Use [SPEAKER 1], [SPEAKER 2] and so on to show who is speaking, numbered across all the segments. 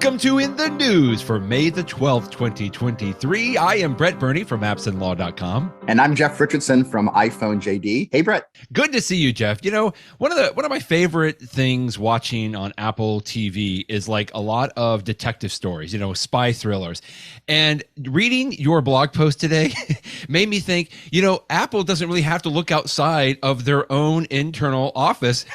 [SPEAKER 1] Welcome to In the News for May the 12th, 2023. I am Brett Burney from appsandlaw.com.
[SPEAKER 2] And I'm Jeff Richardson from iPhone JD. Hey, Brett.
[SPEAKER 1] Good to see you, Jeff. You know, one of my favorite things watching on Apple TV is like a lot of detective stories, you know, spy thrillers. And reading your blog post today made me think, you know, Apple doesn't really have to look outside of their own internal office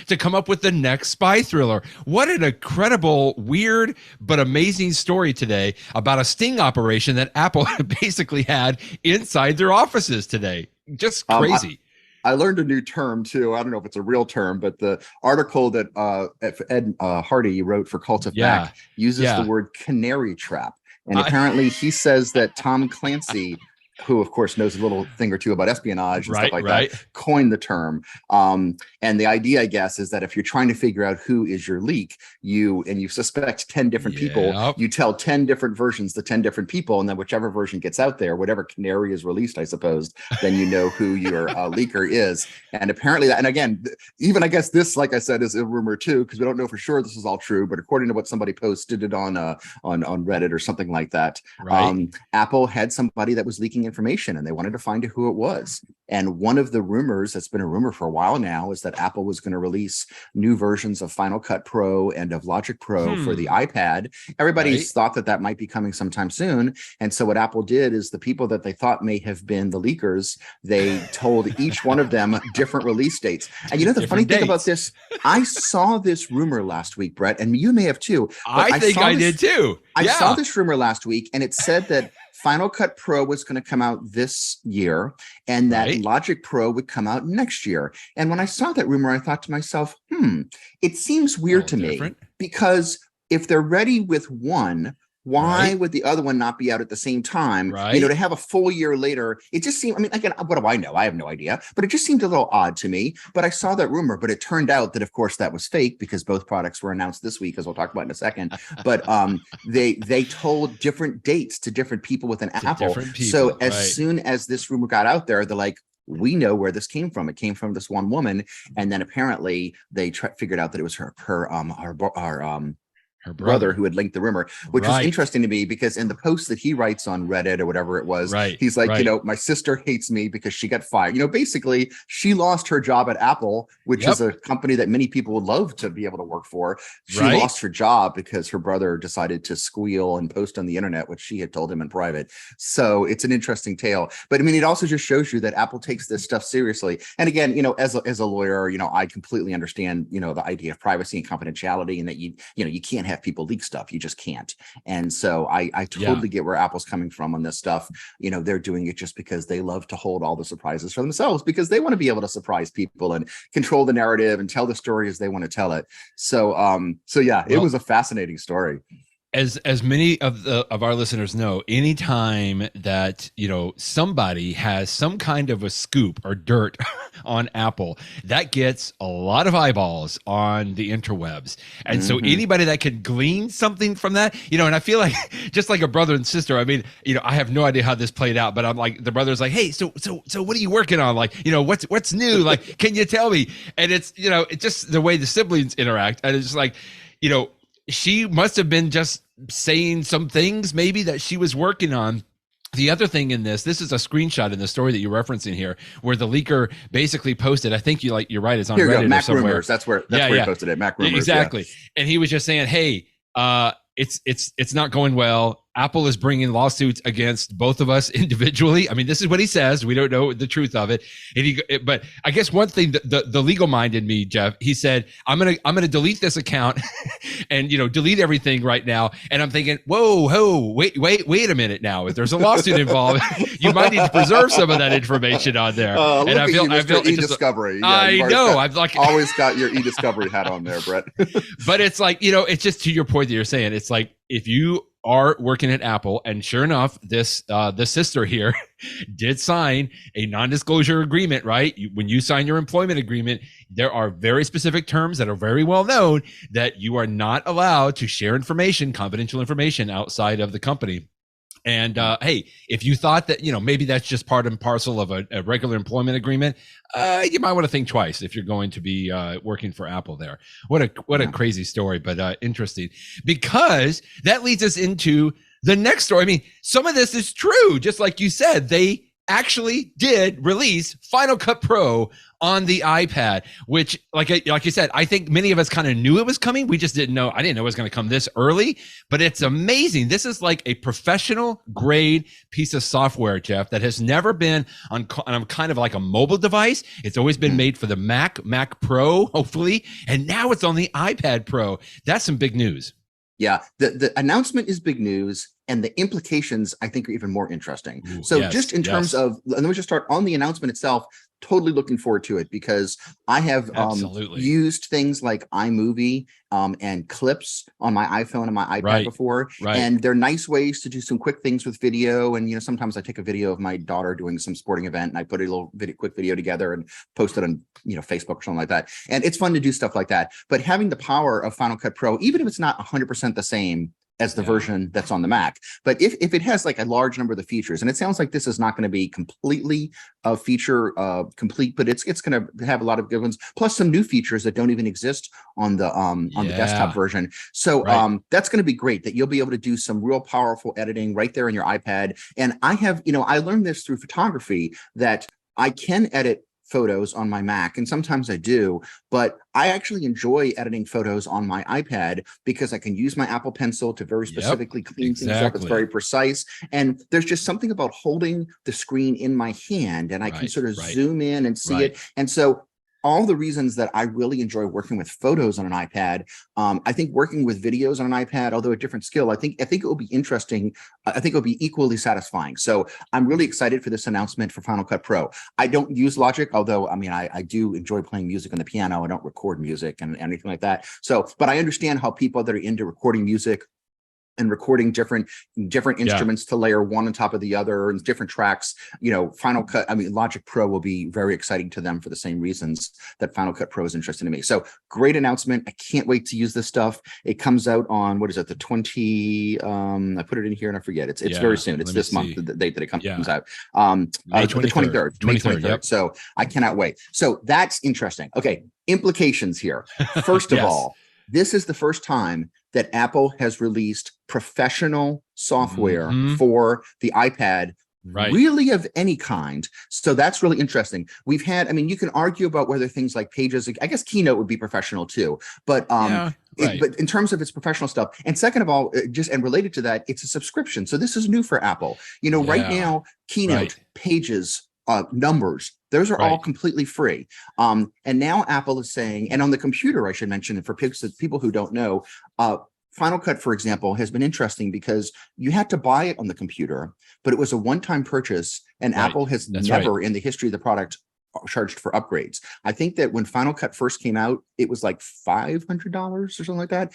[SPEAKER 1] to come up with the next spy thriller. What an incredible, weird, but amazing story today about a sting operation that Apple basically had inside their offices today. Just crazy.
[SPEAKER 2] I learned a new term too. I don't know if it's a real term, but the article that Ed Hardy wrote for Cult of Fact uses the word canary trap. And apparently he says that Tom Clancy, who of course knows a little thing or two about espionage and stuff like that, coined the term. And the idea, I guess, is that if you're trying to figure out who is your leak, you suspect 10 different people, you tell 10 different versions to 10 different people, and then whichever version gets out there, whatever canary is released, I suppose, then you know who your leaker is. And apparently that, and again, even I guess this, like I said, is a rumor too, because we don't know for sure this is all true, but according to what somebody posted it on Reddit or something like that, Apple had somebody that was leaking information and they wanted to find out who it was. And one of the rumors that's been a rumor for a while now is that Apple was going to release new versions of Final Cut Pro and of Logic Pro for the iPad. Everybody's thought that might be coming sometime soon. And so what Apple did is the people that they thought may have been the leakers, they told each one of them different release dates. And you know, the funny thing about this, I saw this rumor last week, Brett, and you may have too.
[SPEAKER 1] I think I did too.
[SPEAKER 2] I saw this rumor last week and it said that Final Cut Pro was going to come out this year and that Logic Pro would come out next year. And when I saw that rumor, I thought to myself, it seems weird to me because if they're ready with one, why would the other one not be out at the same time? You know, to have a full year later, it just seemed, I mean, again, what do I know? I have no idea, but it just seemed a little odd to me. But I saw that rumor, but it turned out that, of course, that was fake because both products were announced this week, as we'll talk about in a second. But they told different dates to different people within Apple. So as soon as this rumor got out there, they're like, we know where this came from. It came from this one woman. And then apparently they figured out that it was her brother who had linked the rumor, which was interesting to me because in the post that he writes on Reddit or whatever it was, he's like, you know, my sister hates me because she got fired. You know, basically she lost her job at Apple, which is a company that many people would love to be able to work for. She lost her job because her brother decided to squeal and post on the internet, which she had told him in private. So it's an interesting tale. But I mean, it also just shows you that Apple takes this stuff seriously. And again, you know, as a lawyer, you know, I completely understand, you know, the idea of privacy and confidentiality and that you can't have people leak stuff. You just can't. And so I totally get where Apple's coming from on this stuff. You know, they're doing it just because they love to hold all the surprises for themselves because they want to be able to surprise people and control the narrative and tell the story as they want to tell it. So it was a fascinating story.
[SPEAKER 1] As many of our listeners know, anytime that, you know, somebody has some kind of a scoop or dirt on Apple, that gets a lot of eyeballs on the interwebs. And so anybody that can glean something from that, you know, and I feel like just like a brother and sister, I mean, you know, I have no idea how this played out, but I'm like, the brother's like, hey, so what are you working on? Like, you know, what's new? Like, can you tell me? And it's, you know, it's just the way the siblings interact. And it's just like, you know, she must have been just saying some things maybe that she was working on. The other thing in this is a screenshot in the story that you're referencing here, where the leaker basically posted. I think you're right. It's on Reddit
[SPEAKER 2] Mac
[SPEAKER 1] or somewhere.
[SPEAKER 2] Rumors. That's where he posted it. Mac Rumors.
[SPEAKER 1] Exactly. And he was just saying, hey, it's not going well. Apple is bringing lawsuits against both of us individually. I mean, this is what he says. We don't know the truth of it. But I guess one thing, the legal mind in me, Jeff, he said, I'm gonna delete this account and, you know, delete everything right now. And I'm thinking, wait a minute now. If there's a lawsuit involved, you might need to preserve some of that information on there.
[SPEAKER 2] And I feel e-discovery.
[SPEAKER 1] I know. I've like
[SPEAKER 2] always got your e-discovery hat on there, Brett.
[SPEAKER 1] But it's like, you know, it's just to your point that you're saying. It's like if you are working at Apple, and sure enough, this the sister here did sign a non-disclosure agreement, right? When you sign your employment agreement, there are very specific terms that are very well known that you are not allowed to share information, confidential information outside of the company. And hey, if you thought that, maybe that's just part and parcel of a regular employment agreement, you might want to think twice if you're going to be working for Apple there. What a crazy story, but interesting, because that leads us into the next story. I mean, some of this is true, just like you said. They actually did release Final Cut Pro on the iPad, which, like you said, I think many of us kind of knew it was coming. We just didn't know. I didn't know it was going to come this early, but it's amazing. This is like a professional grade piece of software, Jeff, that has never been on kind of like a mobile device. It's always been made for the Mac Pro, hopefully, and now it's on the iPad Pro. That's some big news.
[SPEAKER 2] Yeah, the announcement is big news, and the implications, I think, are even more interesting.
[SPEAKER 1] Ooh,
[SPEAKER 2] so
[SPEAKER 1] yes,
[SPEAKER 2] just in terms of, let me just start on the announcement itself. Totally looking forward to it, because I have used things like iMovie and clips on my iPhone and my iPad before, and they're nice ways to do some quick things with video. And sometimes I take a video of my daughter doing some sporting event, and I put a little quick video together and post it on Facebook or something like that. And it's fun to do stuff like that. But having the power of Final Cut Pro, even if it's not 100% the same as the version that's on the Mac, but if it has like a large number of the features, and it sounds like this is not going to be completely feature complete, but it's going to have a lot of good ones, plus some new features that don't even exist on the desktop version. So that's going to be great, that you'll be able to do some real powerful editing right there on your iPad. And I have, I learned this through photography, that I can edit photos on my Mac, and sometimes I do, but I actually enjoy editing photos on my iPad because I can use my Apple Pencil to very specifically clean things up. It's very precise, and there's just something about holding the screen in my hand, and I can sort of zoom in and see it. And so all the reasons that I really enjoy working with photos on an iPad, I think working with videos on an iPad, although a different skill, I think it will be interesting. I think it'll be equally satisfying. So I'm really excited for this announcement for Final Cut Pro. I don't use Logic, although I do enjoy playing music on the piano. I don't record music and anything like that. So, but I understand how people that are into recording music and recording different instruments to layer one on top of the other and different tracks, Final Cut, Logic Pro will be very exciting to them for the same reasons that Final Cut Pro is interesting to me. So great announcement. I can't wait to use this stuff. It comes out on, what is it, the 20, I put it in here and I forget. It's very soon. It's this month, the date that it comes out. The 23rd. May 23rd. Yep. So I cannot wait. So that's interesting. Okay, implications here. First of all, this is the first time that Apple has released professional software for the iPad, really of any kind. So that's really interesting. We've had, you can argue about whether things like Pages, I guess Keynote would be professional too, but but in terms of its professional stuff, and second of all, and related to that, it's a subscription. So this is new for Apple. Right now, Keynote, Pages, Numbers, those are all completely free. And now Apple is saying, and on the computer, I should mention, for people who don't know, Final Cut, for example, has been interesting because you had to buy it on the computer, but it was a one-time purchase, and Apple has never in the history of the product charged for upgrades. I think that when Final Cut first came out, it was like $500 or something like that.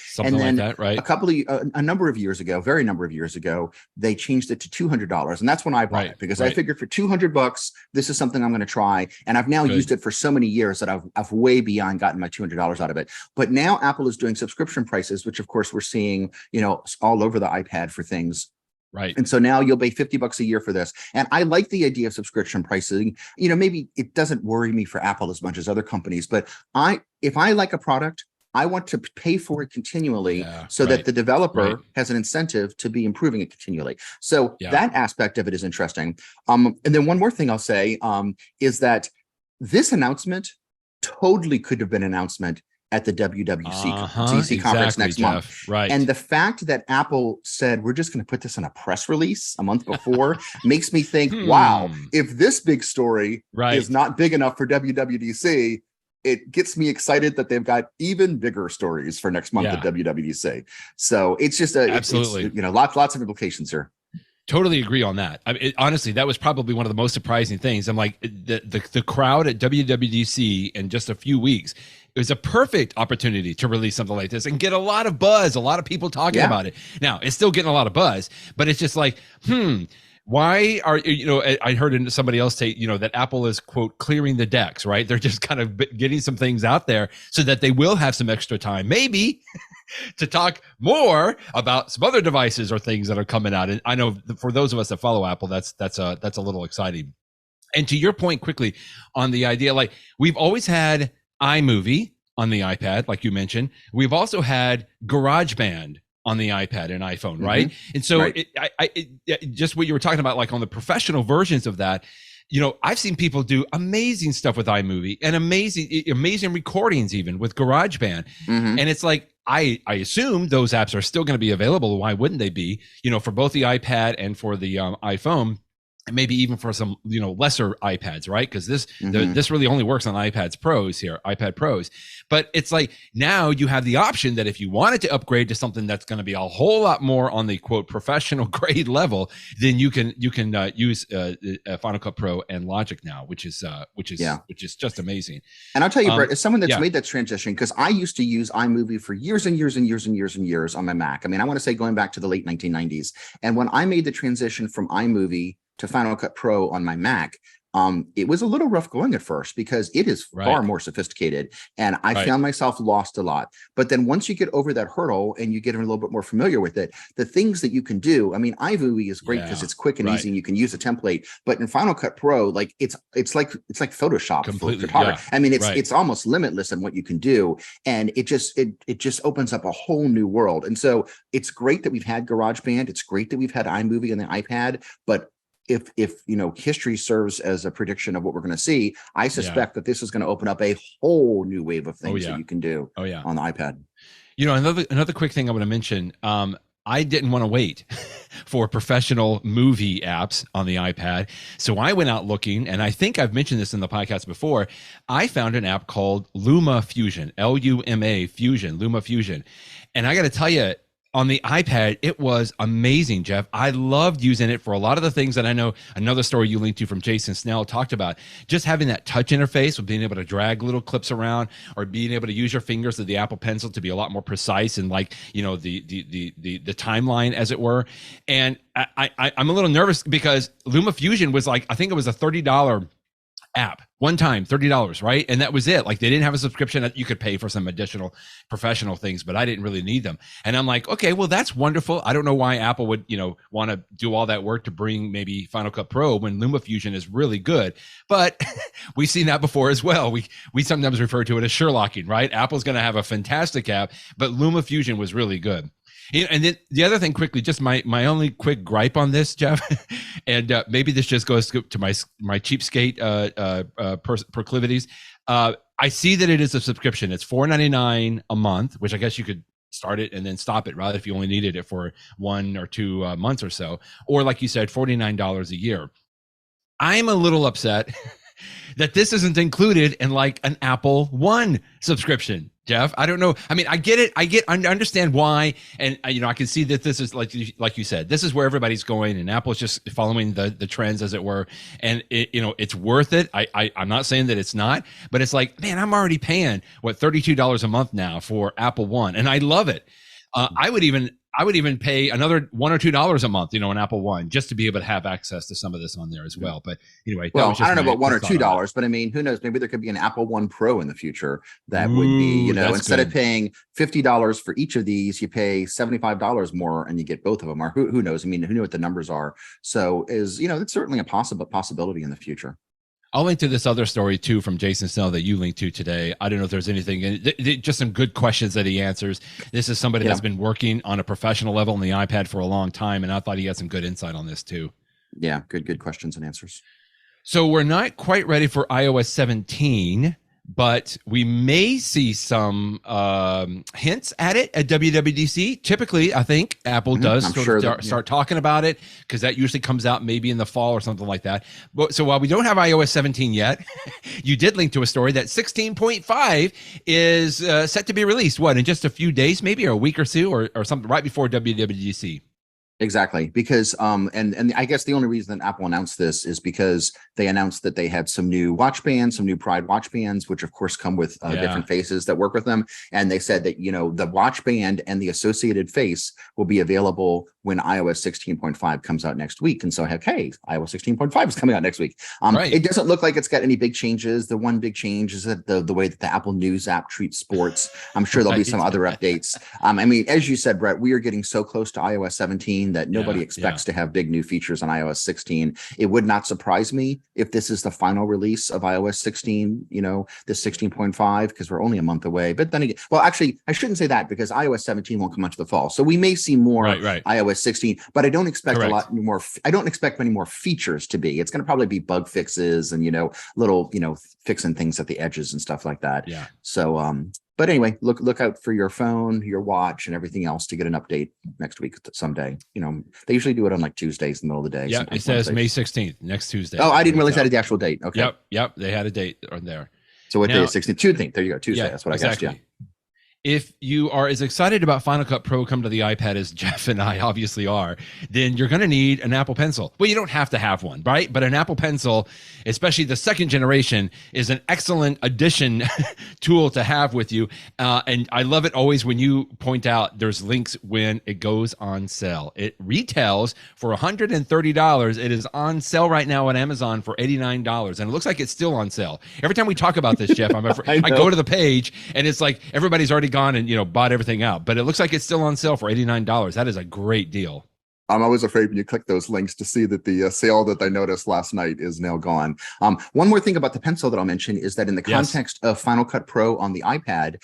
[SPEAKER 2] A number of years ago, they changed it to $200, and that's when I bought it, because I figured for $200, this is something I'm going to try. And I've now used it for so many years that I've way beyond gotten my $200 out of it. But now Apple is doing subscription prices, which of course we're seeing, all over the iPad for things. And so now you'll pay $50 a year for this. And I like the idea of subscription pricing. Maybe it doesn't worry me for Apple as much as other companies, but if I like a product, I want to pay for it continually so that the developer has an incentive to be improving it continually. So that aspect of it is interesting. And then one more thing I'll say is that this announcement totally could have been an announcement at the WWDC conference next month. And the fact that Apple said, we're just going to put this in a press release a month before makes me think, wow, if this big story is not big enough for WWDC, it gets me excited that they've got even bigger stories for next month at WWDC. So it's just lots of implications here.
[SPEAKER 1] Totally agree on that. Honestly, that was probably one of the most surprising things. I'm like, the crowd at WWDC in just a few weeks, it was a perfect opportunity to release something like this and get a lot of buzz, a lot of people talking about it. Now, it's still getting a lot of buzz, but it's just like, why are, I heard somebody else say, that Apple is, quote, clearing the decks, right? They're just kind of getting some things out there so that they will have some extra time, maybe to talk more about some other devices or things that are coming out. And I know for those of us that follow Apple, that's a little exciting. And to your point quickly on the idea, like we've always had iMovie on the iPad, like you mentioned. We've also had GarageBand on the iPad and iPhone, right? Mm-hmm. And so right. Just what you were talking about, like on the professional versions of that, you know, I've seen people do amazing stuff with iMovie and amazing recordings even with GarageBand. Mm-hmm. And it's like, I assume those apps are still going to be available. Why wouldn't they be, you know, for both the iPad and for the iPhone? And maybe even for some, you know, lesser iPads, right? Because this this really only works on iPad Pros. But it's like now you have the option that if you wanted to upgrade to something that's going to be a whole lot more on the quote professional grade level, then you can use Final Cut Pro and Logic now, which is just amazing.
[SPEAKER 2] And I'll tell you, Brett, as someone that's made that transition, because I used to use iMovie for years and years and years and years and years on my Mac. I mean, I want to say going back to the late 1990s. And when I made the transition from iMovie to Final Cut Pro on my Mac, it was a little rough going at first because it is far more sophisticated, and I found myself lost a lot. But then once you get over that hurdle and you get a little bit more familiar with it, the things that you can do, I mean, iMovie is great because it's quick and easy and you can use a template. But in Final Cut Pro, like it's like Photoshop for photography. I mean, it's almost limitless in what you can do, and it just opens up a whole new world. And so it's great that we've had GarageBand. It's great that we've had iMovie on the iPad, but if you know, history serves as a prediction of what we're going to see, I suspect that this is going to open up a whole new wave of things that you can do on the iPad.
[SPEAKER 1] You know, another quick thing I want to mention, I didn't want to wait for professional movie apps on the iPad. So I went out looking, and I think I've mentioned this in the podcast before. I found an app called Luma Fusion, Luma Fusion. And I got to tell you, on the iPad, it was amazing, Jeff. I loved using it for a lot of the things that I know another story you linked to from Jason Snell talked about. Just having that touch interface with being able to drag little clips around or being able to use your fingers with the Apple Pencil to be a lot more precise and like, you know, the timeline, as it were. And I'm a little nervous because Luma Fusion was like, I think it was a $30 app one time, $30, right? And that was it. Like they didn't have a subscription that you could pay for some additional professional things, but I didn't really need them. And I'm like, okay, well, that's wonderful. I don't know why Apple would, you know, want to do all that work to bring maybe Final Cut Pro when Luma Fusion is really good. But we've seen that before as well. We sometimes refer to it as Sherlocking, right? Apple's going to have a fantastic app, but Luma Fusion was really good. And then the other thing quickly, just my only quick gripe on this, Jeff, and maybe this just goes to my cheapskate proclivities. I see that it is a subscription. It's $4.99 a month, which I guess you could start it and then stop it, right? If you only needed it for 1 or 2 months or so, or like you said, $49 a year. I'm a little upset that this isn't included in like an Apple One subscription, Jeff. I don't know. I mean, I get it. I understand why. And you know, I can see that this is like you said, this is where everybody's going and Apple's just following the trends, as it were. And it, you know, it's worth it. I'm not saying that it's not, but it's like, man, I'm already paying $32 a month now for Apple One. And I love it. I would even pay another $1 or $2 a month, you know, an Apple One, just to be able to have access to some of this on there as well. But anyway,
[SPEAKER 2] well, I don't know about $1 or $2, but I mean, who knows? Maybe there could be an Apple One Pro in the future that would be, you know, instead of paying $50 for each of these, you pay $75 more and you get both of them. Or who knows? I mean, who knows what the numbers are? So you know, it's certainly a possibility in the future.
[SPEAKER 1] I'll link to this other story too from Jason Snell that you linked to today. I don't know if there's anything, just some good questions that he answers. This is somebody that's been working on a professional level on the iPad for a long time, and I thought he had some good insight on this too.
[SPEAKER 2] Yeah, good questions and answers.
[SPEAKER 1] So we're not quite ready for iOS 17, but we may see some hints at it at WWDC. Typically, I think Apple does start talking about it because that usually comes out maybe in the fall or something like that. But, so while we don't have iOS 17 yet, you did link to a story that 16.5 is set to be released, in just a few days, maybe, or a week or two, or something right before WWDC.
[SPEAKER 2] Exactly, because and I guess the only reason that Apple announced this is because they announced that they had some new watch bands, some new Pride watch bands, which of course come with different faces that work with them. And they said that, you know, the watch band and the associated face will be available when iOS 16.5 comes out next week. And so, hey, iOS 16.5 is coming out next week. It doesn't look like it's got any big changes. The one big change is that the way that the Apple News app treats sports. I'm sure there'll be some other updates. I mean, as you said, Brett, we are getting so close to iOS 17 that nobody expects to have big new features on iOS 16. It would not surprise me if this is the final release of iOS 16, you know, the 16.5, because we're only a month away. But then again, well, actually, I shouldn't say that because iOS 17 won't come out to the fall. So we may see more iOS 16, but I don't expect a lot more. I don't expect many more features to be. It's going to probably be bug fixes and, you know, little, you know, fixing things at the edges and stuff like that.
[SPEAKER 1] Yeah.
[SPEAKER 2] So, but anyway, look out for your phone, your watch, and everything else to get an update next week someday. You know, they usually do it on like Tuesdays in the middle of the day.
[SPEAKER 1] Yeah, it says May 16th, next Tuesday.
[SPEAKER 2] Oh, I didn't realize that had the actual date. Okay.
[SPEAKER 1] Yep. They had a date on there.
[SPEAKER 2] So what day is 16th? Tuesday. There you go. Tuesday. That's what I guessed. Yeah.
[SPEAKER 1] If you are as excited about Final Cut Pro come to the iPad as Jeff and I obviously are, then you're going to need an Apple Pencil. Well, you don't have to have one, right? But an Apple Pencil, especially the second generation, is an excellent addition tool to have with you. And I love it always when you point out there's links when it goes on sale. It retails for $130. It is on sale right now on Amazon for $89. And it looks like it's still on sale. Every time we talk about this, Jeff, I go to the page and it's like everybody's already gone and, you know, bought everything out, but it looks like it's still on sale for $89. That is a great deal.
[SPEAKER 2] I'm always afraid when you click those links to see that the sale that I noticed last night is now gone. One more thing about the pencil that I'll mention is that in the context of Final Cut Pro on the iPad,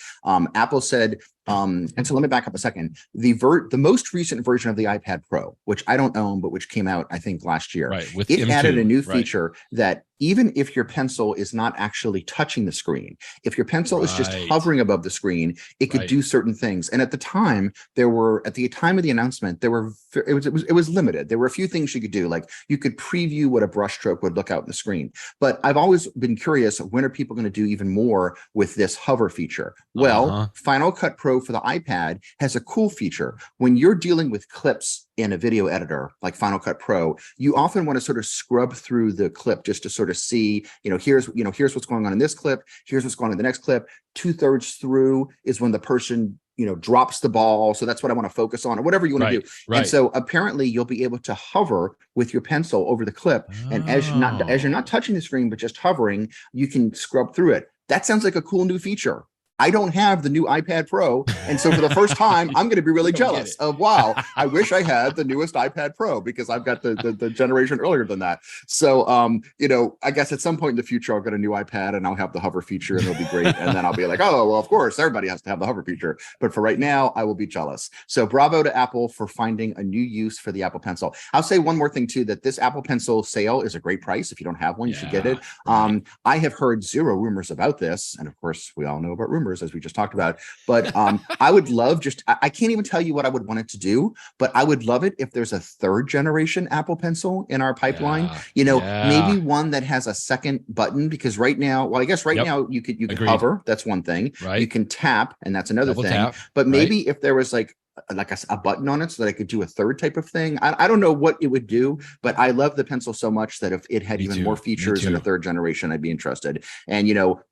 [SPEAKER 2] Apple said, and so let me back up a second. The most recent version of the iPad Pro, which I don't own, but which came out, I think, last year, it added a new feature that even if your pencil is not actually touching the screen, if your pencil is just hovering above the screen, it could do certain things. And at the time, at the time of the announcement, it was limited. There were a few things you could do, like you could preview what a brushstroke would look out in the screen. But I've always been curious, when are people going to do even more with this hover feature? Well, Final Cut Pro for the iPad has a cool feature. When you're dealing with clips in a video editor like Final Cut Pro, you often want to sort of scrub through the clip just to sort of see, here's what's going on in this clip, here's what's going on in the next clip. 2/3 through is when the person drops the ball. So that's what I want to focus on, or whatever you want to do. And so apparently you'll be able to hover with your pencil over the clip. And as you're not touching the screen, but just hovering, you can scrub through it. That sounds like a cool new feature. I don't have the new iPad Pro. And so for the first time, I'm going to be really jealous of, wow, I wish I had the newest iPad Pro because I've got the generation earlier than that. So, I guess at some point in the future, I'll get a new iPad and I'll have the hover feature and it'll be great. And then I'll be like, oh, well, of course, everybody has to have the hover feature. But for right now, I will be jealous. So bravo to Apple for finding a new use for the Apple Pencil. I'll say one more thing, too, that this Apple Pencil sale is a great price. If you don't have one, you should get it. I have heard zero rumors about this. And of course, we all know about rumors, as we just talked about, but I would love I can't even tell you what I would want it to do, but I would love it if there's a third generation Apple Pencil in our pipeline, maybe one that has a second button, because right now, well, I guess now you could hover, that's one thing, you can tap, and that's another thing, but maybe if there was like a button on it so that I could do a third type of thing. I don't know what it would do, but I love the pencil so much that if it had even more features in a third generation, I'd be interested. And,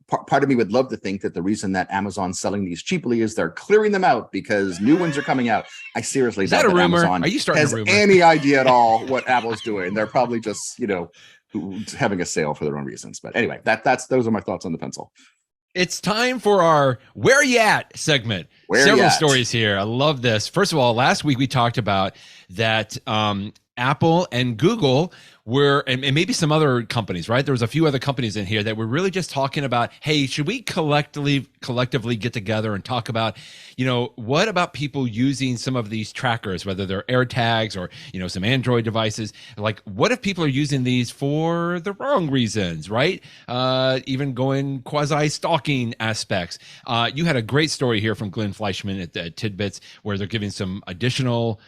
[SPEAKER 2] part of me would love to think that the reason that Amazon's selling these cheaply is they're clearing them out because new ones are coming out. I seriously doubt that Amazon has any idea at all what Apple's doing. They're probably just, having a sale for their own reasons. But anyway, those are my thoughts on the pencil.
[SPEAKER 1] It's time for our Where Ya At segment. Several stories here. I love this. First of all, last week we talked about that Apple and Google and maybe some other companies, right? There was a few other companies in here that were really just talking about, hey, should we collectively get together and talk about, what about people using some of these trackers, whether they're AirTags or, some Android devices? Like, what if people are using these for the wrong reasons, right? Even going quasi-stalking aspects. You had a great story here from Glenn Fleishman at TidBITS where they're giving some additional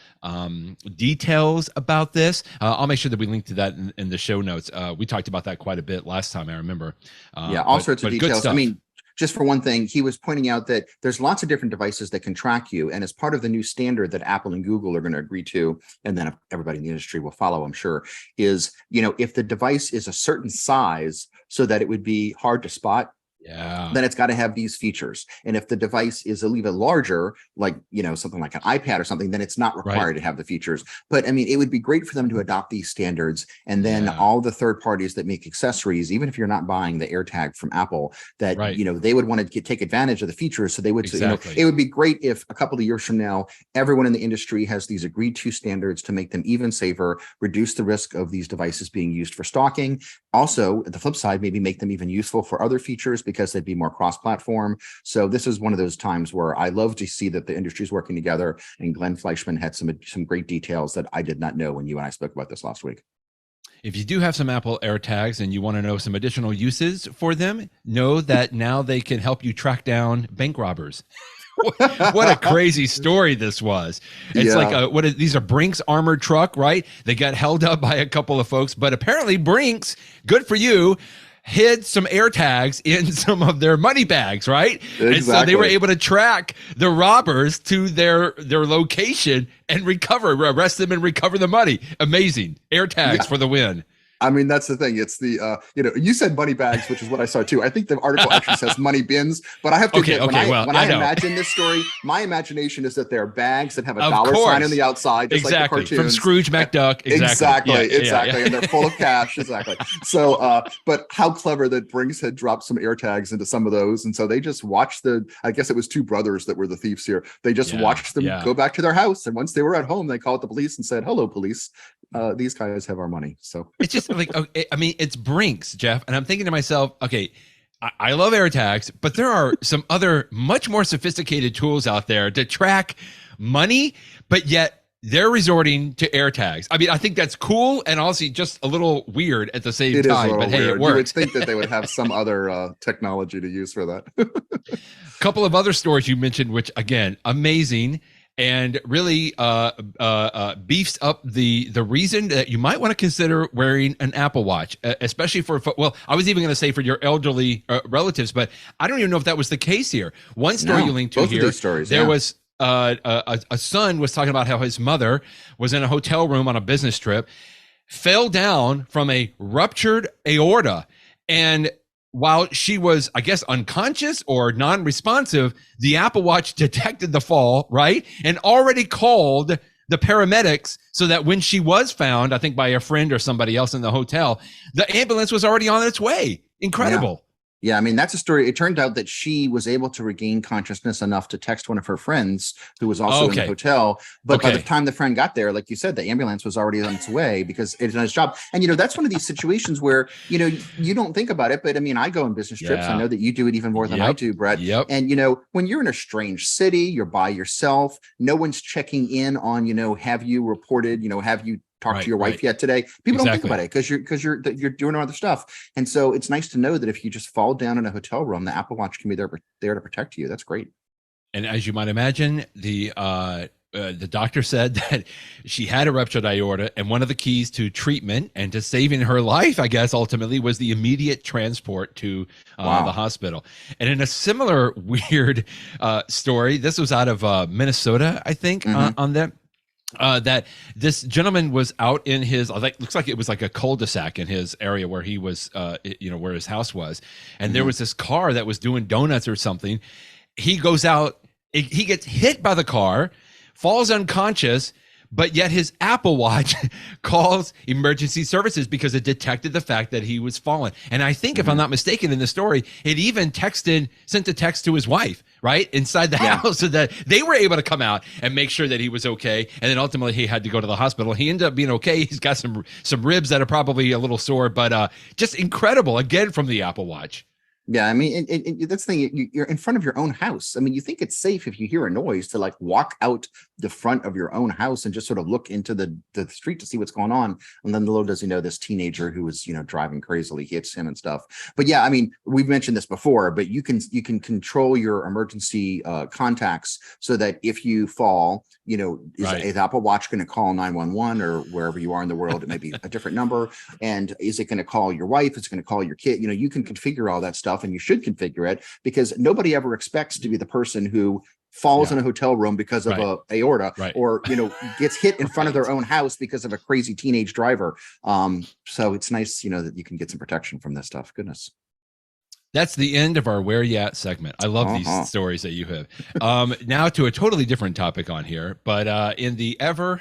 [SPEAKER 1] details about this. I'll make sure that we link to that in the show notes. We talked about that quite a bit last time, I remember.
[SPEAKER 2] All sorts of details. I mean, just for one thing, he was pointing out that there's lots of different devices that can track you. And as part of the new standard that Apple and Google are going to agree to, and then everybody in the industry will follow, I'm sure, is, if the device is a certain size so that it would be hard to spot, then it's got to have these features. And if the device is a little bit larger, like, something like an iPad or something, then it's not required to have the features. But I mean, it would be great for them to adopt these standards. And then all the third parties that make accessories, even if you're not buying the AirTag from Apple, that, they would want to take advantage of the features. So they would, it would be great if a couple of years from now, everyone in the industry has these agreed to standards to make them even safer, reduce the risk of these devices being used for stalking. Also, at the flip side, maybe make them even useful for other features because they'd be more cross-platform. So this is one of those times where I love to see that the industry is working together. And Glenn Fleishman had some great details that I did not know when you and I spoke about this last week.
[SPEAKER 1] If you do have some Apple AirTags and you want to know some additional uses for them, know that now they can help you track down bank robbers. What a crazy story this was. It's like these are Brink's armored truck, right? They got held up by a couple of folks, but apparently Brink's, good for you, hid some AirTags in some of their money bags, right? Exactly. And so they were able to track the robbers to their location and arrest them and recover the money. Amazing. AirTags for the win.
[SPEAKER 2] I mean, that's the thing. It's the, you said money bags, which is what I saw too. I think the article actually says money bins, but I have to admit, when I imagine this story, my imagination is that they're bags that have a dollar sign on the outside, just like the cartoons.
[SPEAKER 1] From Scrooge McDuck.
[SPEAKER 2] Exactly. And they're full of cash. Exactly. So, but how clever that Brinks had dropped some AirTags into some of those. And so they just watched I guess it was two brothers that were the thieves here. They just watched them go back to their house. And once they were at home, they called the police and said, "Hello, police. These guys have our money." So
[SPEAKER 1] it's just like, I mean, it's Brinks, Jeff. And I'm thinking to myself, okay, I love AirTags, but there are some other much more sophisticated tools out there to track money, but yet they're resorting to AirTags. I mean, I think that's cool and also just a little weird at the same time, but hey, it works.
[SPEAKER 2] You would think that they would have some other technology to use for that.
[SPEAKER 1] A couple of other stories you mentioned, which again, amazing. And really beefs up the reason that you might want to consider wearing an Apple Watch, especially I was even going to say for your elderly relatives, but I don't even know if that was the case here. One story you linked to
[SPEAKER 2] both
[SPEAKER 1] here,
[SPEAKER 2] of these stories,
[SPEAKER 1] there was a son was talking about how his mother was in a hotel room on a business trip, fell down from a ruptured aorta, and while she was, I guess, unconscious or non-responsive, the Apple Watch detected the fall, right? And already called the paramedics so that when she was found, I think by a friend or somebody else in the hotel, the ambulance was already on its way. Incredible.
[SPEAKER 2] Yeah, I mean, that's a story. It turned out that she was able to regain consciousness enough to text one of her friends who was also in the hotel. But by the time the friend got there, like you said, the ambulance was already on its way because it's done its job. And, that's one of these situations where, you don't think about it. But I mean, I go on business trips. I know that you do it even more than I do, Brett. And, when you're in a strange city, you're by yourself, no one's checking in on, have you reported, have you talked to your wife yet today? People don't think about it because you're doing other stuff. And so it's nice to know that if you just fall down in a hotel room, the Apple Watch can be there to protect you. That's great.
[SPEAKER 1] And as you might imagine, the doctor said that she had a ruptured aorta, and one of the keys to treatment and to saving her life, I guess, ultimately was the immediate transport to the hospital. And in a similar weird story, this was out of Minnesota, I think, on that. That this gentleman was out in his, looks like it was like a cul-de-sac in his area where he was, where his house was. And there was this car that was doing donuts or something. He goes out, he gets hit by the car, falls unconscious, but yet his Apple Watch calls emergency services because it detected the fact that he was fallen. And I think, if I'm not mistaken in the story, it even sent a text to his wife, right, inside the house, so that they were able to come out and make sure that he was okay. And then ultimately he had to go to the hospital. He ended up being okay. He's got some ribs that are probably a little sore, but just incredible, again, from the Apple Watch.
[SPEAKER 2] Yeah, I mean, that's the thing. You're in front of your own house. I mean, you think it's safe if you hear a noise to walk out the front of your own house and just sort of look into the street to see what's going on. And then little does he know, this teenager who was, driving crazily hits him and stuff. But yeah, I mean, we've mentioned this before, but you can control your emergency contacts so that if you fall, is Apple Watch going to call 911 or wherever you are in the world? It may be a different number. And is it going to call your wife? It's going to call your kid. You can configure all that stuff. stuff, and you should configure it, because nobody ever expects to be the person who falls in a hotel room because of a aorta, or gets hit in front of their own house because of a crazy teenage driver. So it's nice, that you can get some protection from this stuff. Goodness.
[SPEAKER 1] That's the end of our Where You At segment. I love these stories that you have. Now to a totally different topic on here, but in the ever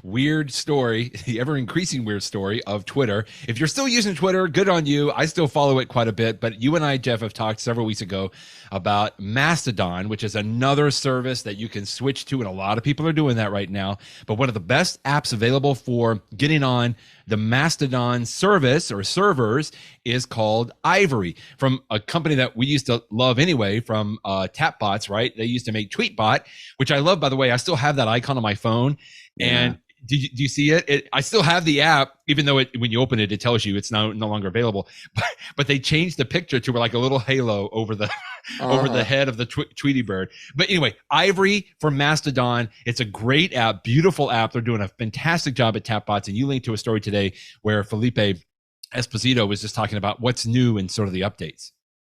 [SPEAKER 1] weird story, the ever increasing weird story of Twitter. If you're still using Twitter, good on you. I still follow it quite a bit, but you and I, Jeff, have talked several weeks ago about Mastodon, which is another service that you can switch to, and a lot of people are doing that right now. But one of the best apps available for getting on the Mastodon service or servers is called Ivory, from a company that we used to love anyway, from TidBITS, right? They used to make TweetBot, which I love, by the way. I still have that icon on my phone. And do you see it? I still have the app, even though when you open it, it tells you it's no longer available. But they changed the picture to like a little halo over the over the head of the Tweety bird. But anyway, Ivory for Mastodon. It's a great app, beautiful app. They're doing a fantastic job at TidBITS. And you linked to a story today where Felipe Esposito was just talking about what's new and sort of the updates.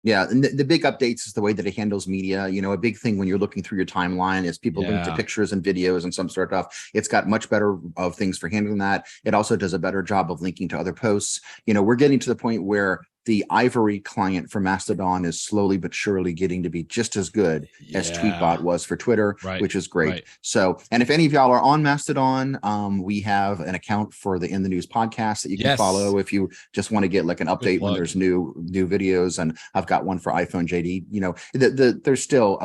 [SPEAKER 2] Yeah, and the big updates is the way that it handles media. A big thing when you're looking through your timeline is people link to pictures and videos and some sort of stuff. It's got much better of things for handling that. It also does a better job of linking to other posts. We're getting to the point where the Ivory client for Mastodon is slowly but surely getting to be just as good as TweetBot was for Twitter, which is great. So, and if any of y'all are on Mastodon, we have an account for the In the News podcast that you can follow if you just want to get like an update when there's new videos. And I've got one for iPhone JD. There's still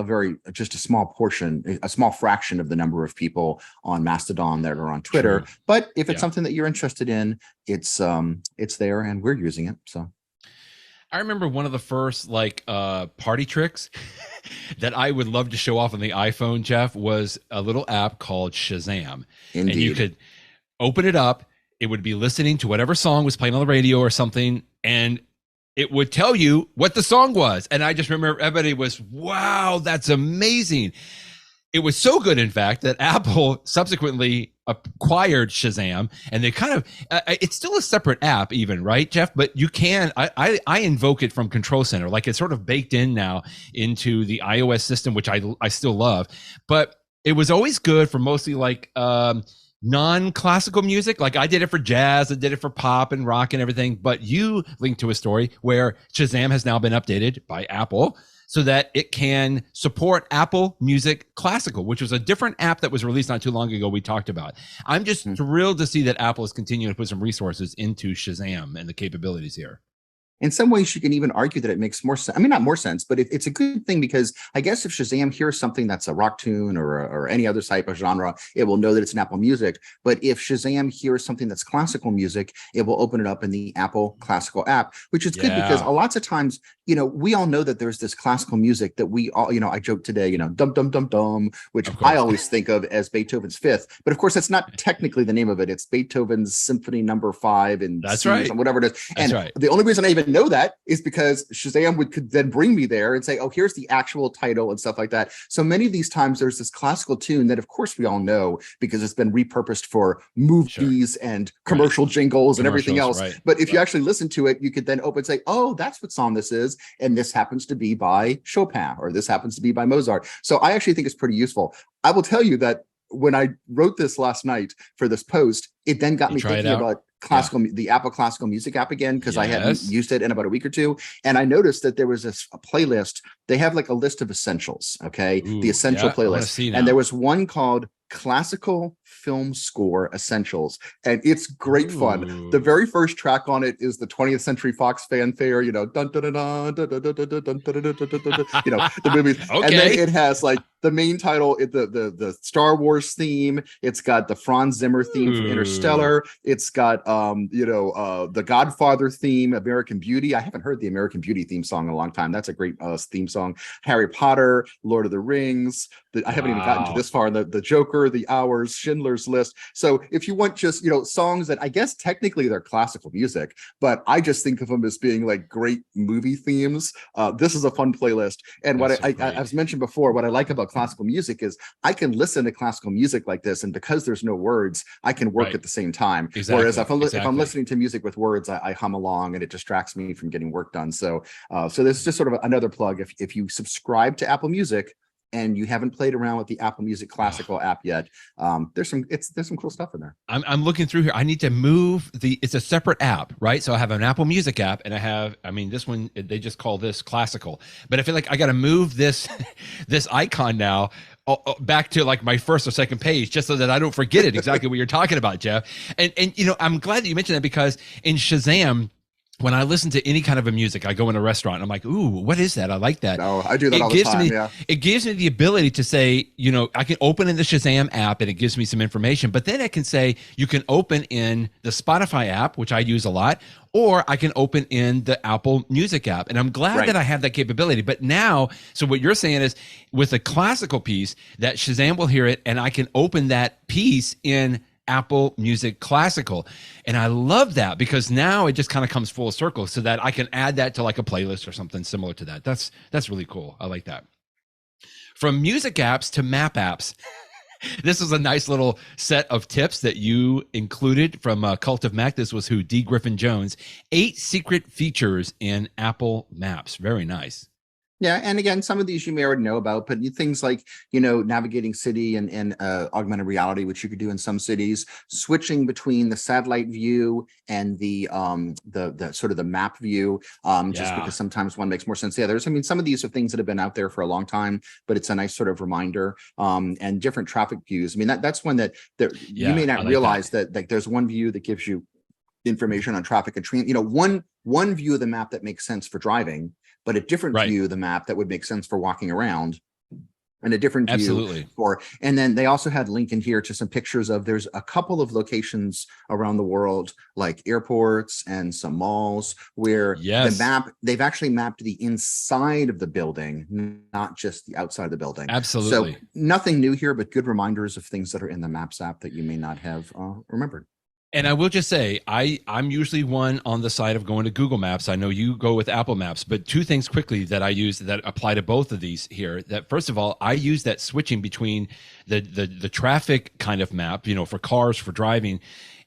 [SPEAKER 2] just a small portion, a small fraction of the number of people on Mastodon that are on Twitter. True. But if it's something that you're interested in, it's there and we're using it. So.
[SPEAKER 1] I remember one of the first party tricks that I would love to show off on the iPhone, Jeff, was a little app called Shazam. Indeed. And you could open it up. It would be listening to whatever song was playing on the radio or something, and it would tell you what the song was. And I just remember everybody was, wow, that's amazing. It was so good, in fact, that Apple subsequently acquired Shazam, and they kind of it's still a separate app even, right, Jeff? But you can I invoke it from Control Center, like it's sort of baked in now into the iOS system, which I still love. But it was always good for mostly like non-classical music. Like I did it for jazz, I did it for pop and rock and everything. But you linked to a story where Shazam has now been updated by Apple so that it can support Apple Music Classical, which was a different app that was released not too long ago we talked about. I'm just thrilled to see that Apple is continuing to put some resources into Shazam and the capabilities here.
[SPEAKER 2] In some ways, you can even argue that it makes more sense. I mean, not more sense, but it's a good thing, because I guess if Shazam hears something that's a rock tune or any other type of genre, it will know that it's an Apple Music. But if Shazam hears something that's classical music, it will open it up in the Apple Classical app, which is good because lots of times, we all know that there's this classical music that we all, I joked today, dum dum dum dum, which I always think of as Beethoven's Fifth. But of course, that's not technically the name of it. It's Beethoven's Symphony Number 5 and
[SPEAKER 1] that's right,
[SPEAKER 2] whatever it is. And the only reason I even know that is because Shazam could then bring me there and say, oh, here's the actual title and stuff like that. So many of these times there's this classical tune that of course we all know because it's been repurposed for movies and commercial jingles and everything else. But if you actually listen to it, you could then open and say, oh, that's what song this is. And this happens to be by Chopin, or this happens to be by Mozart. So I actually think it's pretty useful. I will tell you that when I wrote this last night for this post, it then got me thinking about the Apple Classical Music app again, because I hadn't used it in about a week or two. And I noticed that there was a playlist. They have like a list of essentials, the essential playlist. And there was one called Classical Film Score Essentials, and it's great fun. The very first track on it is the 20th Century Fox fanfare, dun dun dun dun dun dun dun dun dun dun the movies. And then it has like the main title, the Star Wars theme. It's got the Franz Zimmer theme from Interstellar. It's got the Godfather theme, American Beauty. I haven't heard the American Beauty theme song in a long time. That's a great theme song. Harry Potter, Lord of the Rings. I haven't even gotten to this far. The Joker. Joker, The Hours, Schindler's List. So if you want just, songs that I guess technically they're classical music, but I just think of them as being like great movie themes, this is a fun playlist. And what I've mentioned before, what I like about classical music is I can listen to classical music like this, and because there's no words, I can work at the same time. Exactly. Whereas if I'm listening to music with words, I hum along and it distracts me from getting work done. So this is just sort of another plug. If you subscribe to Apple Music and you haven't played around with the Apple Music Classical app yet, there's some cool stuff in there.
[SPEAKER 1] I'm looking through here. I need to move it's a separate app, right? So I have an Apple Music app, and this one, they just call this Classical. But I feel like I got to move this this icon now back to like my first or second page, just so that I don't forget it, exactly what you're talking about, Jeff. And I'm glad that you mentioned that, because in Shazam, when I listen to any kind of a music, I go in a restaurant and I'm like, ooh, what is that? I like that.
[SPEAKER 2] No, I do that all the time.
[SPEAKER 1] It gives me the ability to say, I can open in the Shazam app and it gives me some information, but then I can say, you can open in the Spotify app, which I use a lot, or I can open in the Apple Music app. And I'm glad that I have that capability. But now, so what you're saying is with a classical piece, that Shazam will hear it and I can open that piece in Apple Music Classical. And I love that, because now it just kind of comes full circle, so that I can add that to like a playlist or something similar to that. That's really cool. I like that. From music apps to map apps. This is a nice little set of tips that you included from Cult of Mac. This was D. Griffin Jones. 8 secret features in Apple Maps. Very nice.
[SPEAKER 2] Yeah, and again, some of these you may already know about, but things like, navigating city and augmented reality, which you could do in some cities, switching between the satellite view and the sort of the map view, just because sometimes one makes more sense than the others. I mean, some of these are things that have been out there for a long time, but it's a nice sort of reminder, and different traffic views. I mean, that's one that you may not realize that like there's one view that gives you information on traffic and one view of the map that makes sense for driving, but a different view of the map that would make sense for walking around, and a different view for, and then they also had link in here to some pictures of, there's a couple of locations around the world, like airports and some malls, where the map, they've actually mapped the inside of the building, not just the outside of the building.
[SPEAKER 1] Absolutely.
[SPEAKER 2] So nothing new here, but good reminders of things that are in the Maps app that you may not have remembered.
[SPEAKER 1] And I will just say, I'm usually one on the side of going to Google Maps. I know you go with Apple Maps, but 2 things quickly that I use that apply to both of these here. That first of all, I use that switching between the traffic kind of map, for cars, for driving,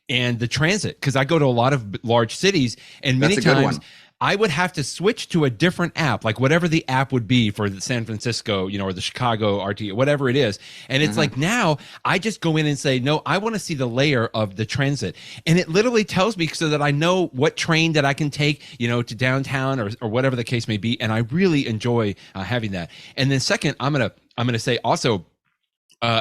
[SPEAKER 1] and the transit, because I go to a lot of large cities, and many times I would have to switch to a different app, like whatever the app would be for the San Francisco, or the Chicago RT, whatever it is. And it's like, now I just go in and say, no, I want to see the layer of the transit. And it literally tells me, so that I know what train that I can take, to downtown or whatever the case may be. And I really enjoy having that. And then second, I'm going to say also,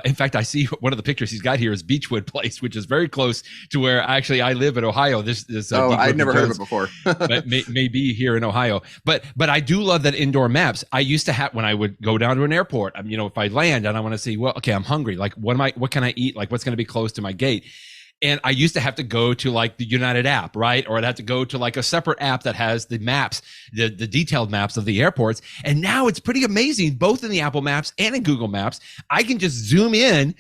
[SPEAKER 1] in fact, I see one of the pictures he's got here is Beechwood Place, which is very close to where I live in Ohio. This
[SPEAKER 2] I'd never heard of it before.
[SPEAKER 1] But may be here in Ohio. But I do love that indoor maps. I used to have, when I would go down to an airport, if I land and I want to see, well, okay, I'm hungry. Like, what can I eat? Like, what's going to be close to my gate? And I used to have to go to like the United app, right? Or I'd have to go to like a separate app that has the maps, the detailed maps of the airports. And now it's pretty amazing, both in the Apple Maps and in Google Maps. I can just zoom in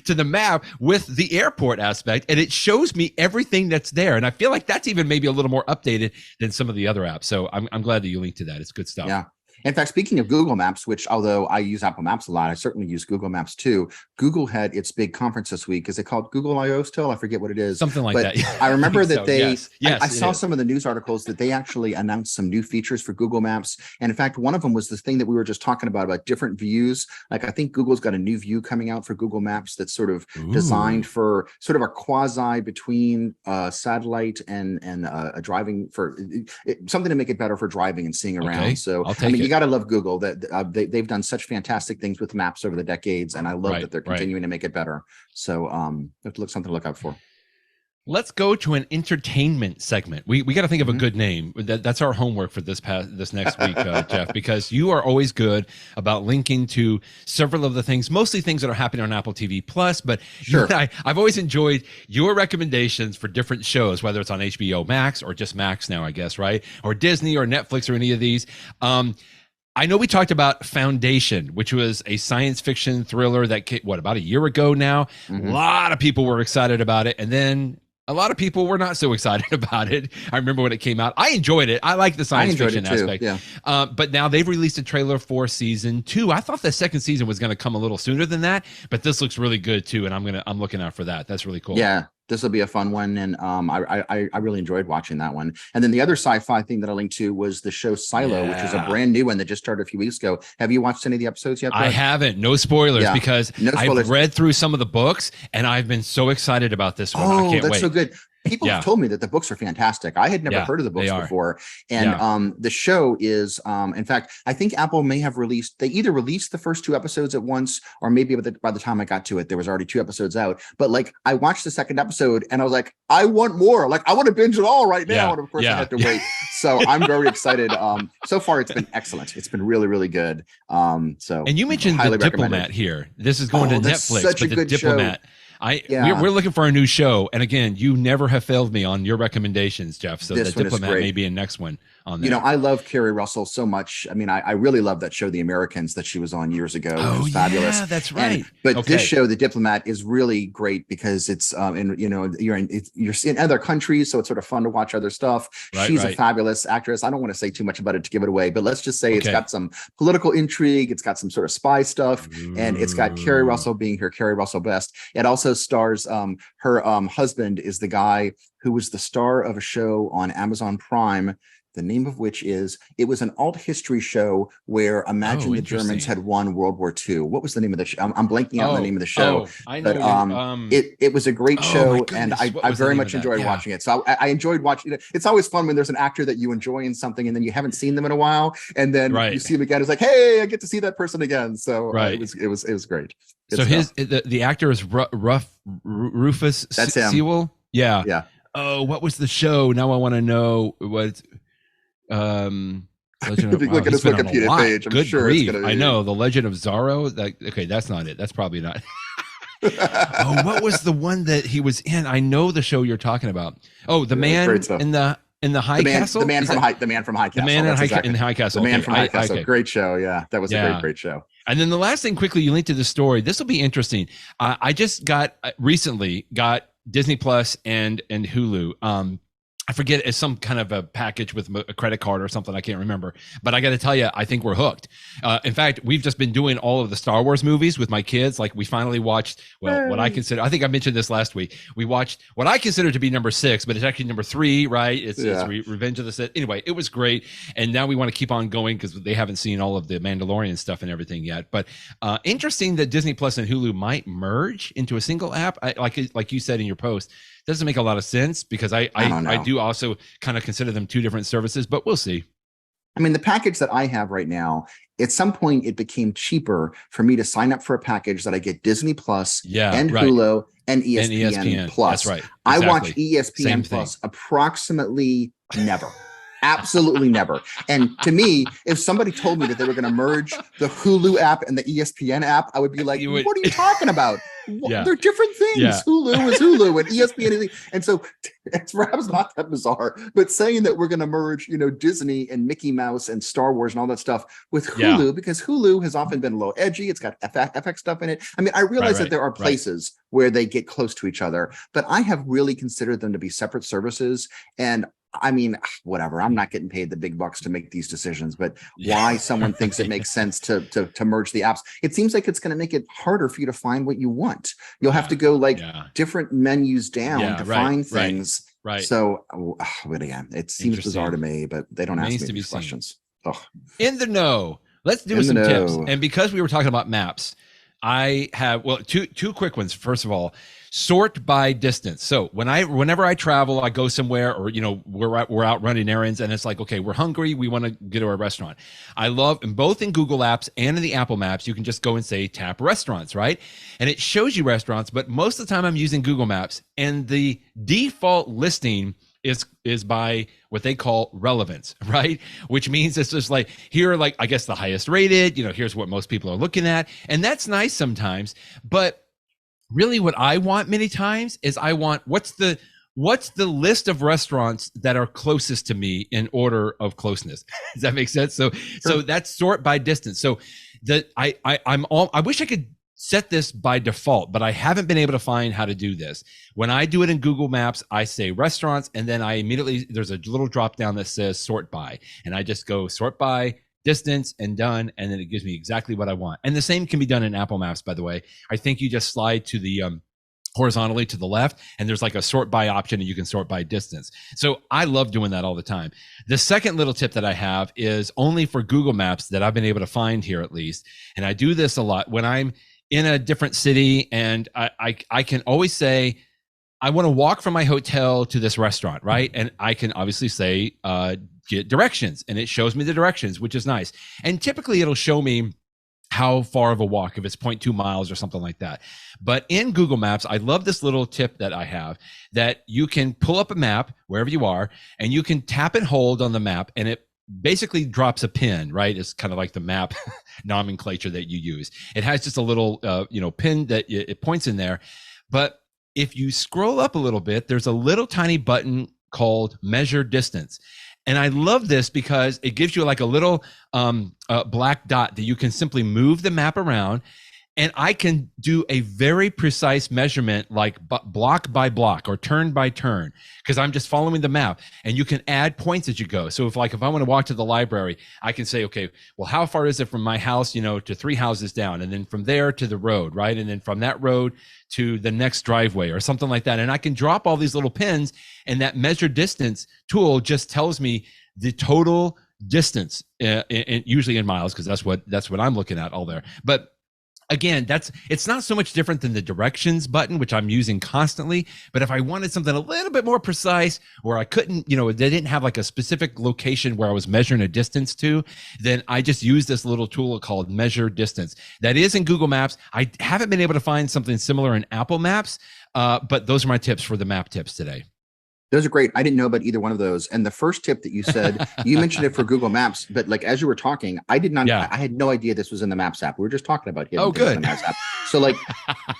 [SPEAKER 1] to the map with the airport aspect, and it shows me everything that's there. And I feel like that's even maybe a little more updated than some of the other apps. So I'm glad that you linked to that. It's good stuff.
[SPEAKER 2] Yeah. In fact, speaking of Google Maps, which although I use Apple Maps a lot, I certainly use Google Maps too. Google had its big conference this week. Is it called Google I/O still? I forget what it is.
[SPEAKER 1] Something like that.
[SPEAKER 2] I remember that
[SPEAKER 1] I
[SPEAKER 2] saw some of the news articles that they actually announced some new features for Google Maps. And in fact, one of them was this thing that we were just talking about different views. Like I think Google's got a new view coming out for Google Maps that's sort of designed for sort of a quasi between satellite and driving, for something to make it better for driving and seeing around. Okay. So you got to love Google. That they've done such fantastic things with maps over the decades, and I love that they're continuing to make it better. So have to look something to look out for.
[SPEAKER 1] Let's go to an entertainment segment. We got to think of a good name. That's our homework for this next week, Jeff, because you are always good about linking to several of the things, mostly things that are happening on Apple TV Plus. But I've always enjoyed your recommendations for different shows, whether it's on HBO Max or just Max now, I guess, right? Or Disney or Netflix or any of these. I know we talked about Foundation, which was a science fiction thriller that came, about a year ago now. A lot of people were excited about it, and then a lot of people were not so excited about it. I remember when it came out. I enjoyed it. I like the science fiction aspect.
[SPEAKER 2] Yeah.
[SPEAKER 1] But now they've released a trailer for season 2. I thought the second season was going to come a little sooner than that, but this looks really good too, and I'm looking out for that. That's really cool.
[SPEAKER 2] Yeah. This will be a fun one, and I really enjoyed watching that one. And then the other sci-fi thing that I linked to was the show Silo, which is a brand new one that just started a few weeks ago. Have you watched any of the episodes yet, Brett?
[SPEAKER 1] I haven't. No spoilers, because I've read through some of the books, and I've been so excited about this one. I can't wait.
[SPEAKER 2] That's so good. People have told me that the books are fantastic. I had never heard of the books before. And the show is, in fact, I think Apple may have they either released the first 2 episodes at once, or maybe by the time I got to it, there was already 2 episodes out. But like, I watched the second episode and I was like, I want more. Like, I want to binge it all right now. And of course I had to wait. So I'm very excited. So far it's been excellent. It's been really, really good. And
[SPEAKER 1] you mentioned The Diplomat here. This is going to Netflix,
[SPEAKER 2] such
[SPEAKER 1] but
[SPEAKER 2] a good
[SPEAKER 1] The Diplomat.
[SPEAKER 2] Show.
[SPEAKER 1] We're looking for a new show, and again, you never have failed me on your recommendations, Jeff. So
[SPEAKER 2] The
[SPEAKER 1] Diplomat may be a next one on there.
[SPEAKER 2] You know, I love Carrie Russell so much. I mean, I really love that show, The Americans, that she was on years ago. It was fabulous.
[SPEAKER 1] Yeah, that's right.
[SPEAKER 2] But this show, The Diplomat, is really great because it's you're in other countries, so it's sort of fun to watch other stuff. She's a fabulous actress. I don't want to say too much about it to give it away, but let's just say it's got some political intrigue, it's got some sort of spy stuff, and it's got Carrie Russell being her Carrie Russell best. It also stars her husband is the guy who was the star of a show on Amazon Prime, the name of which it was an alt history show where Imagine the Germans had won World War II. What was the name of the show? I'm blanking out on the name of the show.
[SPEAKER 1] I know.
[SPEAKER 2] But it was a great show, and I very much enjoyed watching it. So I enjoyed watching it. It's always fun when there's an actor that you enjoy in something and then you haven't seen them in a while, and then you see them again. It's like, hey, I get to see that person again. So it was great.
[SPEAKER 1] So the actor is Rufus
[SPEAKER 2] That's him.
[SPEAKER 1] Sewell. Yeah.
[SPEAKER 2] Yeah.
[SPEAKER 1] Oh, what was the show? Now I want to know what. Legend of,
[SPEAKER 2] if you look at his Wikipedia page, I'm sure it's gonna be.
[SPEAKER 1] I know, The Legend of Zorro. That's not it. That's probably not. What was the one that he was in? I know the show you're talking about. Oh, the man in the High Castle.
[SPEAKER 2] The man from High Castle.
[SPEAKER 1] The man in High Castle.
[SPEAKER 2] The man from High Castle. Great show. Yeah, that was a great show.
[SPEAKER 1] And then the last thing, quickly, you linked to the story. This will be interesting. I just recently got Disney Plus and Hulu. I forget, it's some kind of a package with a credit card or something. I can't remember, but I got to tell you, I think we're hooked. In fact, we've just been doing all of the Star Wars movies with my kids. Like, we finally watched, what I consider, I think I mentioned this last week. We watched what I consider to be number 6, but it's actually number 3, right? It's Revenge of the Sith. Anyway, it was great. And now we want to keep on going because they haven't seen all of the Mandalorian stuff and everything yet. But interesting that Disney Plus and Hulu might merge into a single app. Like you said in your post, doesn't make a lot of sense because I do also kind of consider them 2 different services, but we'll see.
[SPEAKER 2] I mean, the package that I have right now, at some point it became cheaper for me to sign up for a package that I get Disney Plus and Hulu and ESPN Plus.
[SPEAKER 1] That's right. Exactly.
[SPEAKER 2] I watch ESPN Plus approximately never. Absolutely never. And to me, if somebody told me that they were going to merge the Hulu app and the ESPN app, I would be like, what are you talking about? They're different things. Hulu is Hulu and ESPN. And so it's perhaps not that bizarre, but saying that we're going to merge, Disney and Mickey Mouse and Star Wars and all that stuff with Hulu, because Hulu has often been a little edgy. It's got FX stuff in it. I mean, I realize that there are places where they get close to each other, but I have really considered them to be separate services. And I mean, whatever. I'm not getting paid the big bucks to make these decisions, but why someone thinks it makes sense to merge the apps? It seems like it's going to make it harder for you to find what you want. You'll have to go different menus down to find things. Right. So, but again, it seems bizarre to me, but they don't ask me these questions.
[SPEAKER 1] In the know. Let's do some tips. And because we were talking about maps, I have two quick ones. First of all, sort by distance. So whenever I travel, I go somewhere, or we're out running errands, and it's like, okay, we're hungry, we want to get to a restaurant. I love, and both in Google Apps and in the Apple Maps, you can just go and say tap restaurants, right? And it shows you restaurants, but most of the time I'm using Google Maps, and the default listing is by what they call relevance, right? Which means it's just like, here are I guess the highest rated, here's what most people are looking at. And that's nice sometimes, but really what I want many times is I want, what's the what's the list of restaurants that are closest to me in order of closeness? Does that make sense? So that's sort by distance. So I wish I could set this by default, but I haven't been able to find how to do this. When I do it in Google Maps, I say restaurants, and then I immediately, there's a little drop down that says sort by, and I just go sort by distance and done, and then it gives me exactly what I want. And the same can be done in Apple Maps, by the way. I think you just slide to the horizontally to the left, and there's like a sort by option, and you can sort by distance. So I love doing that all the time. The second little tip that I have is only for Google Maps that I've been able to find here, at least. And I do this a lot when I'm in a different city, and I can always say, I want to walk from my hotel to this restaurant, right? And I can obviously say, get directions, and it shows me the directions, which is nice. And typically it'll show me how far of a walk, if it's 0.2 miles or something like that. But in Google Maps, I love this little tip that I have, that you can pull up a map wherever you are, and you can tap and hold on the map, and it basically drops a pin, right? It's kind of like the map nomenclature that you use. It has just a little, pin that it points in there. But if you scroll up a little bit, there's a little tiny button called measure distance. And I love this because it gives you like a little black dot that you can simply move the map around. And I can do a very precise measurement, like block by block or turn by turn, because I'm just following the map. And you can add points as you go. So if I want to walk to the library, I can say, okay, well, how far is it from my house, to 3 houses down, and then from there to the road, right? And then from that road to the next driveway or something like that. And I can drop all these little pins, and that measure distance tool just tells me the total distance, usually in miles, because that's what I'm looking at all there. But again, it's not so much different than the directions button, which I'm using constantly. But if I wanted something a little bit more precise, or I couldn't, they didn't have like a specific location where I was measuring a distance to, then I just use this little tool called measure distance. That is in Google Maps. I haven't been able to find something similar in Apple Maps, but those are my tips for the map tips today.
[SPEAKER 2] Those are great. I didn't know about either one of those. And the first tip that you said, you mentioned it for Google Maps, but like as you were talking, I did not. Yeah. I had no idea this was in the Maps app. We were just talking about it.
[SPEAKER 1] Oh, good.
[SPEAKER 2] In the Maps app. So like,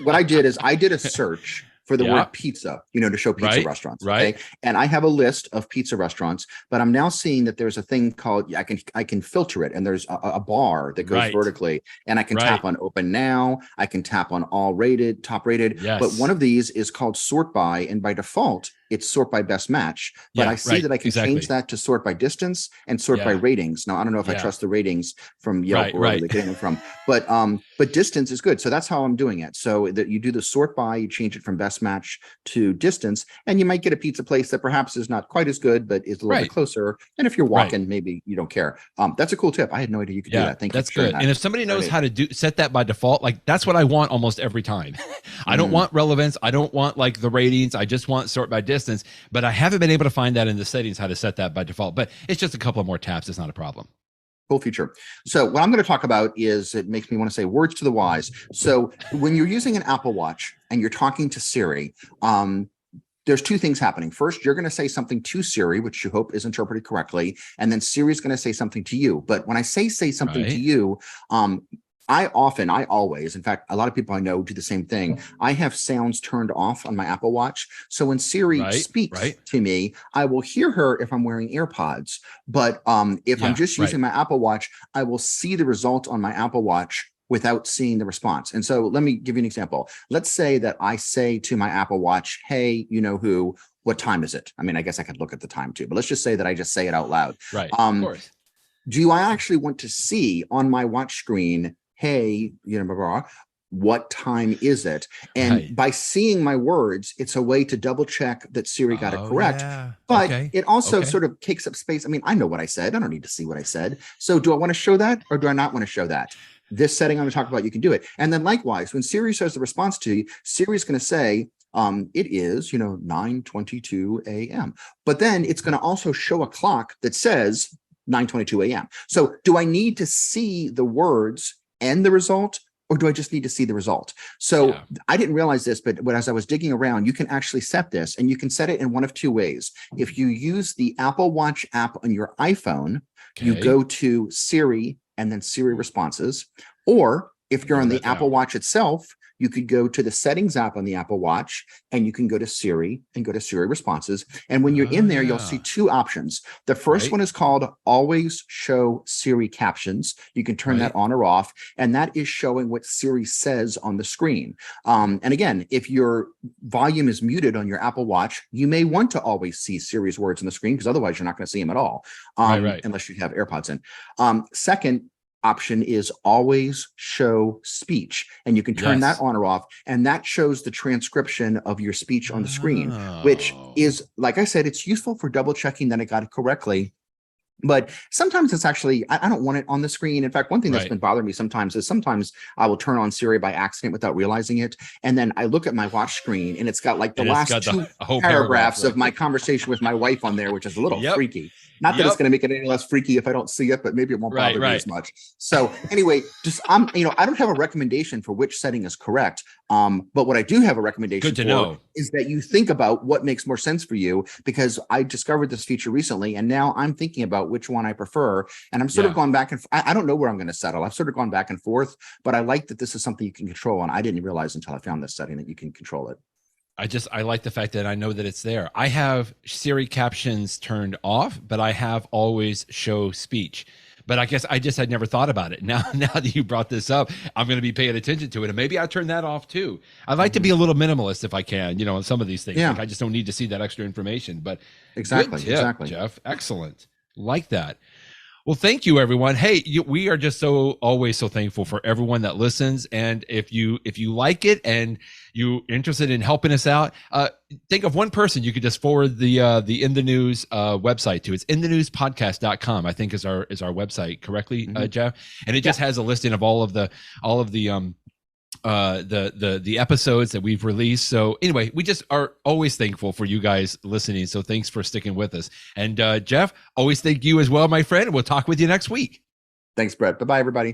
[SPEAKER 2] what I did is I did a search for the word pizza, to show pizza restaurants.
[SPEAKER 1] Right.
[SPEAKER 2] Okay. And I have a list of pizza restaurants, but I'm now seeing that there's a thing called, I can filter it, and there's a bar that goes vertically, and I can tap on open now. I can tap on all rated, top rated.
[SPEAKER 1] Yes.
[SPEAKER 2] But one of these is called sort by, and by default, it's sort by best match, but I see that I can change that to sort by distance and sort by ratings. Now, I don't know if I trust the ratings from Yelp or wherever they're getting them from, but distance is good. So that's how I'm doing it. So that you do the sort by, you change it from best match to distance, and you might get a pizza place that perhaps is not quite as good, but is a little bit closer. And if you're walking, maybe you don't care. That's a cool tip. I had no idea you could do that. Thank you.
[SPEAKER 1] That's good. And if somebody knows how to set that by default, like that's what I want almost every time. I don't want relevance. I don't want like the ratings. I just want sort by distance. But I haven't been able to find that in the settings, how to set that by default. But it's just a couple of more taps. It's not a problem.
[SPEAKER 2] Cool feature. So what I'm going to talk about is, it makes me want to say words to the wise. So when you're using an Apple Watch and you're talking to Siri, there's two things happening. First, you're going to say something to Siri, which you hope is interpreted correctly. And then Siri's going to say something to you. But when I say something to you, I always, in fact, a lot of people I know do the same thing. I have sounds turned off on my Apple Watch. So when Siri speaks to me, I will hear her if I'm wearing AirPods. But if I'm just using my Apple Watch, I will see the result on my Apple Watch without seeing the response. And so let me give you an example. Let's say that I say to my Apple Watch, hey, what time is it? I mean, I guess I could look at the time too, but let's just say that I just say it out loud.
[SPEAKER 1] Right. Of course.
[SPEAKER 2] Do I actually want to see on my watch screen, hey, what time is it? And by seeing my words, it's a way to double check that Siri got it correct. Yeah. But it also sort of takes up space. I mean, I know what I said. I don't need to see what I said. So do I want to show that, or do I not want to show that? This setting I'm going to talk about, you can do it. And then likewise, when Siri says the response to you, Siri's going to say, it is, 9:22 a.m. But then it's going to also show a clock that says 9:22 a.m. So do I need to see the words and the result, or do I just need to see the result? So I didn't realize this, but as I was digging around, you can actually set this, and you can set it in one of two ways. If you use the Apple Watch app on your iPhone, you go to Siri and then Siri responses. Or if you're on the Apple Watch itself, you could go to the settings app on the Apple Watch, and you can go to Siri and go to Siri responses. And when you're in there, you'll see two options. The first one is called Always Show Siri Captions. You can turn that on or off, and that is showing what Siri says on the screen. And again, if your volume is muted on your Apple Watch, you may want to always see Siri's words on the screen, because otherwise you're not going to see them at all, unless you have AirPods in. Second option is Always Show Speech, and you can turn that on or off, and that shows the transcription of your speech on the screen, which is, like I said, it's useful for double checking that I got it correctly. But sometimes it's actually, I don't want it on the screen. In fact, one thing that's been bothering me sometimes is sometimes I will turn on Siri by accident without realizing it. And then I look at my watch screen and it's got like the last two paragraphs of my conversation with my wife on there, which is a little freaky. Not that it's going to make it any less freaky if I don't see it, but maybe it won't bother me as much. So anyway, just I don't have a recommendation for which setting is correct. But what I do have a recommendation for is that you think about what makes more sense for you, because I discovered this feature recently and now I'm thinking about which one I prefer. And I'm sort of gone back and I don't know where I'm going to settle. I've sort of gone back and forth, but I like that this is something you can control. And I didn't realize until I found this setting that you can control it.
[SPEAKER 1] I like the fact that I know that it's there. I have Siri captions turned off, but I have Always Show Speech. But I guess I just had never thought about it. Now that you brought this up, I'm going to be paying attention to it, and maybe I'll turn that off too. I like to be a little minimalist if I can, on some of these things. Like I just don't need to see that extra information. But
[SPEAKER 2] exactly,
[SPEAKER 1] Jeff, excellent, like that. Well, thank you, everyone. Hey, we are just always so thankful for everyone that listens. And if you like it and you're interested in helping us out, think of one person you could just forward the In the News website to. It's inthenewspodcast.com, I think is our website, correctly, Jeff? And it just has a listing of all of the episodes that we've released. So anyway, we just are always thankful for you guys listening. So thanks for sticking with us. And Jeff, always thank you as well, my friend. We'll talk with you next week.
[SPEAKER 2] Thanks, Brett. Bye-bye, everybody.